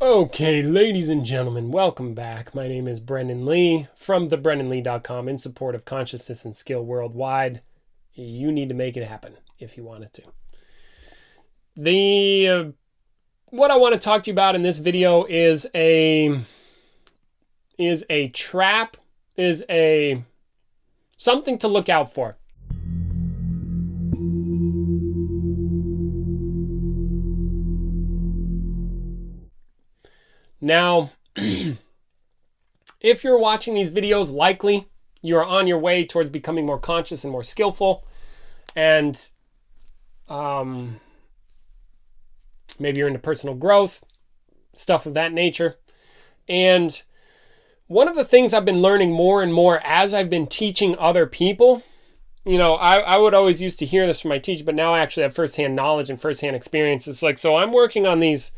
Okay, ladies and gentlemen, welcome back. My name is Brendan Lee from thebrendanlee.com in support of consciousness and skill worldwide. You need to make it happen if you want it to. What I want to talk to you about in this video is a trap, something to look out for. Now, if you're watching these videos, likely you're on your way towards becoming more conscious and more skillful. And maybe you're into personal growth, stuff of that nature. And one of the things I've been learning more and more as I've been teaching other people, I would always used to hear this from my teacher, but now I actually have firsthand knowledge and firsthand experience. It's like, so I'm working on these,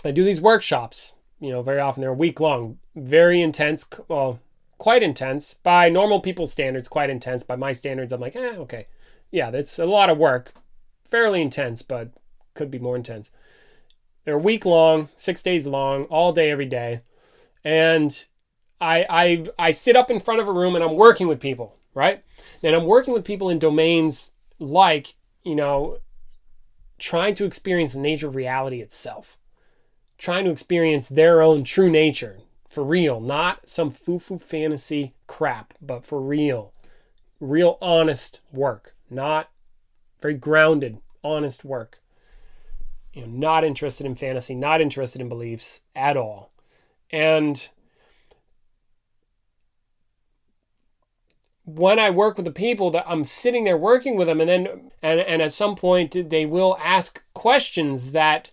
I do these workshops, very often they're a week long, very intense, well, quite intense by normal people's standards, quite intense by my standards. I'm like, okay. Yeah, that's a lot of work, fairly intense, but could be more intense. They're a week long, 6 days long, all day, every day. And I sit up in front of a room and I'm working with people, right? And I'm working with people in domains like, trying to experience the nature of reality itself. Trying to experience their own true nature, for real, not some foo-foo fantasy crap, but for real honest work, not very grounded, honest work. Not interested in fantasy, not interested in beliefs at all. And when I work with the people, that I'm sitting there working with them, and at some point they will ask questions that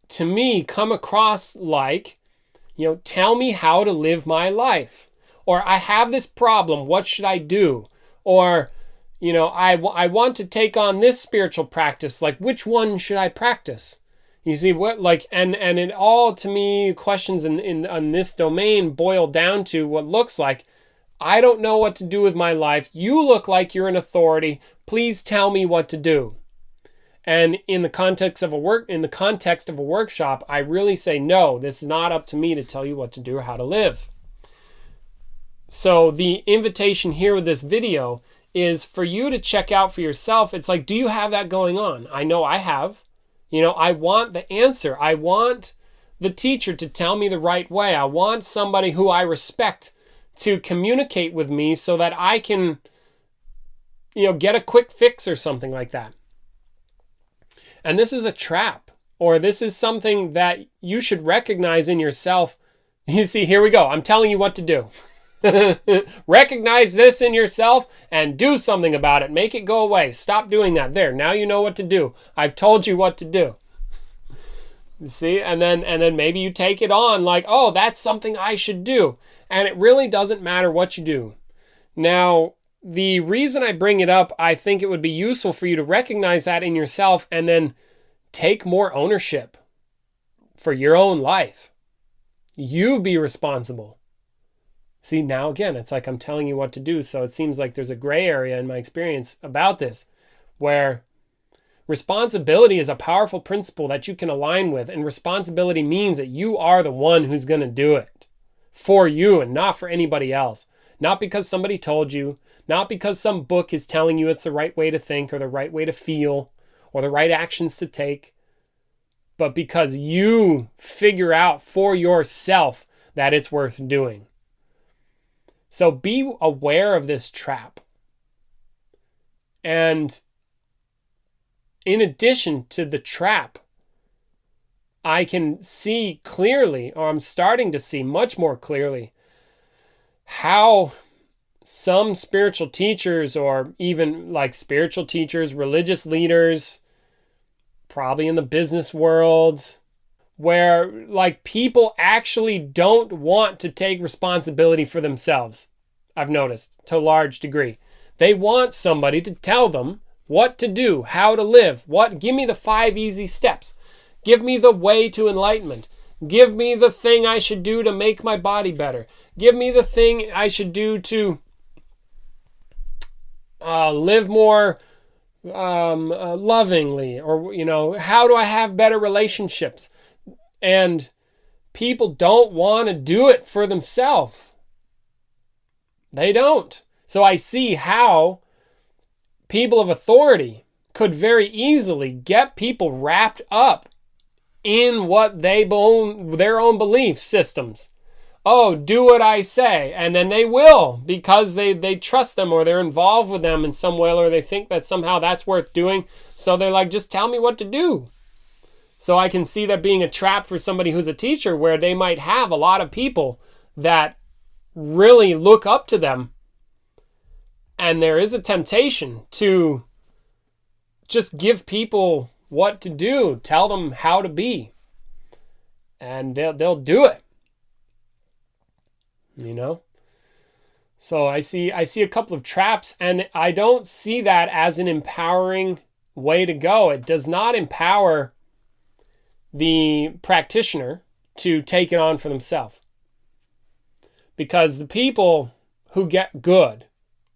to me come across like, tell me how to live my life, or I have this problem, what should I do? Or, I want to take on this spiritual practice, like which one should I practice? You see what, like, and it all, to me, questions in this domain boil down to what looks like, I don't know what to do with my life. You look like you're an authority. Please tell me what to do. And in the context of a workshop, I really say, no, this is not up to me to tell you what to do or how to live. So the invitation here with this video is for you to check out for yourself. It's like, do you have that going on? I know I have. I want the answer. I want the teacher to tell me the right way. I want somebody who I respect to communicate with me so that I can, get a quick fix or something like that. And this is a trap, or this is something that you should recognize in yourself. You see, here we go. I'm telling you what to do. Recognize this in yourself and do something about it. Make it go away. Stop doing that. There, now you know what to do. I've told you what to do. You see, and then maybe you take it on like, oh, that's something I should do. And it really doesn't matter what you do. Now, the reason I bring it up, I think it would be useful for you to recognize that in yourself and then take more ownership for your own life. You be responsible. See, now again, it's like I'm telling you what to do. So it seems like there's a gray area in my experience about this, where responsibility is a powerful principle that you can align with. And responsibility means that you are the one who's going to do it for you and not for anybody else. Not because somebody told you, not because some book is telling you it's the right way to think or the right way to feel or the right actions to take, but because you figure out for yourself that it's worth doing. So be aware of this trap. And in addition to the trap, I can see clearly, or I'm starting to see much more clearly, how some spiritual teachers, or even like spiritual teachers, religious leaders, probably in the business world, where like people actually don't want to take responsibility for themselves. I've noticed to a large degree. They want somebody to tell them what to do, how to live, give me the 5 easy steps. Give me the way to enlightenment. Give me the thing I should do to make my body better. Give me the thing I should do to live more lovingly, or how do I have better relationships? And people don't want to do it for themselves. They don't. So I see how people of authority could very easily get people wrapped up in what their own belief systems. Oh, do what I say. And then they will, because they trust them, or they're involved with them in some way, or they think that somehow that's worth doing. So they're like, just tell me what to do. So I can see that being a trap for somebody who's a teacher, where they might have a lot of people that really look up to them. And there is a temptation to just give people what to do, tell them how to be. And they'll do it. You know? So I see a couple of traps, and I don't see that as an empowering way to go. It does not empower the practitioner to take it on for themselves. Because the people who get good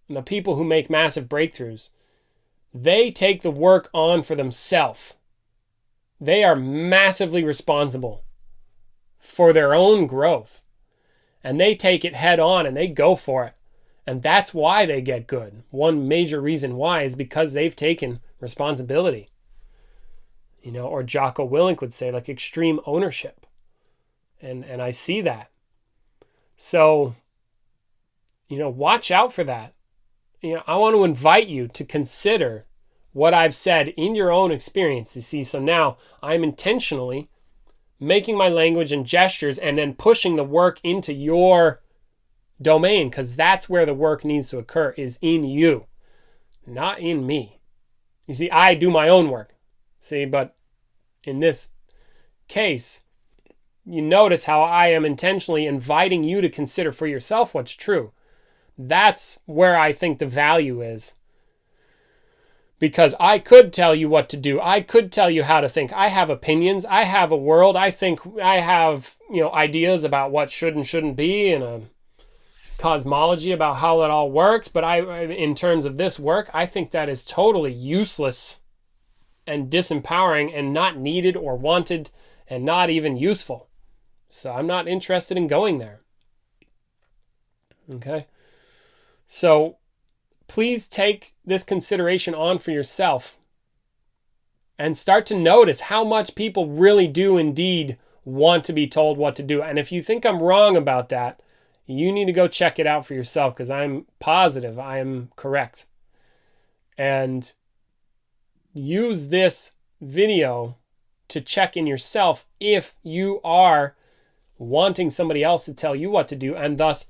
and the people who make massive breakthroughs, they take the work on for themselves. They are massively responsible for their own growth. And they take it head on and they go for it. And that's why they get good. One major reason why is because they've taken responsibility. You know, or Jocko Willink would say, like, extreme ownership. And I see that. So, you know, watch out for that. You know, I want to invite you to consider what I've said in your own experience. You see, so now I'm intentionally making my language and gestures and then pushing the work into your domain, because that's where the work needs to occur, is in you, not in me. You see, I do my own work. See, but in this case, you notice how I am intentionally inviting you to consider for yourself what's true. That's where I think the value is. Because I could tell you what to do. I could tell you how to think. I have opinions. I have a world. I think I have, you know, ideas about what should and shouldn't be, and a cosmology about how it all works. But in terms of this work, I think that is totally useless and disempowering and not needed or wanted and not even useful. So I'm not interested in going there. Okay? So please take this consideration on for yourself and start to notice how much people really do indeed want to be told what to do. And if you think I'm wrong about that, you need to go check it out for yourself, because I'm positive I am correct. And use this video to check in yourself if you are wanting somebody else to tell you what to do, and thus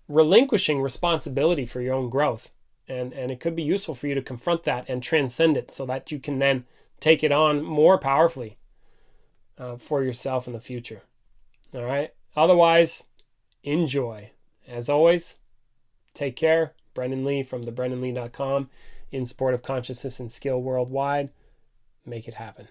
relinquishing responsibility for your own growth. And it could be useful for you to confront that and transcend it, so that you can then take it on more powerfully for yourself in the future. All right. Otherwise, enjoy. As always, take care. Brendan Lee from thebrendonlee.com, in support of consciousness and skill worldwide. Make it happen.